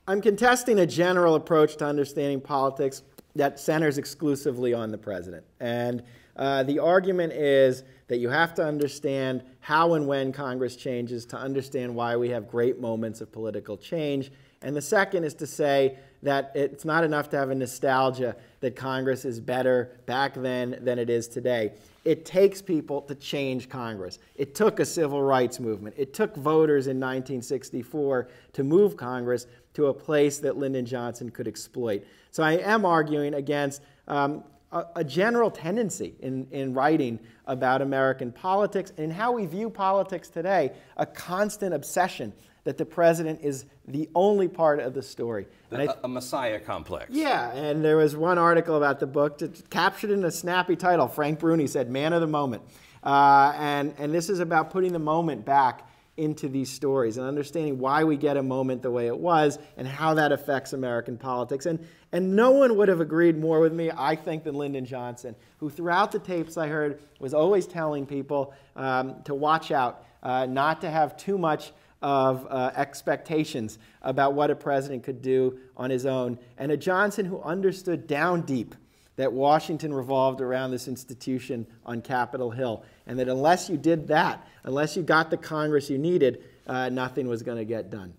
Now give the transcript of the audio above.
I'm contesting a general approach to understanding politics that centers exclusively on the president. And the argument is that you have to understand how and when Congress changes to understand why we have great moments of political change. And the second is to say that it's not enough to have a nostalgia that Congress is better back then than it is today. It takes people to change Congress. It took a civil rights movement. It took voters in 1964 to move Congress to a place that Lyndon Johnson could exploit. So I am arguing against a general tendency in writing about American politics and how we view politics today, a constant obsession that the president is the only part of the story. A messiah complex. Yeah, and there was one article about the book that captured in a snappy title. Frank Bruni said, "Man of the Moment." And this is about putting the moment back into these stories and understanding why we get a moment the way it was and how that affects American politics. And no one would have agreed more with me, I think, than Lyndon Johnson, who throughout the tapes I heard was always telling people to watch out, not to have too much of expectations about what a president could do on his own. And a Johnson who understood down deep that Washington revolved around this institution on Capitol Hill, and that unless you did that, unless you got the Congress you needed, nothing was going to get done.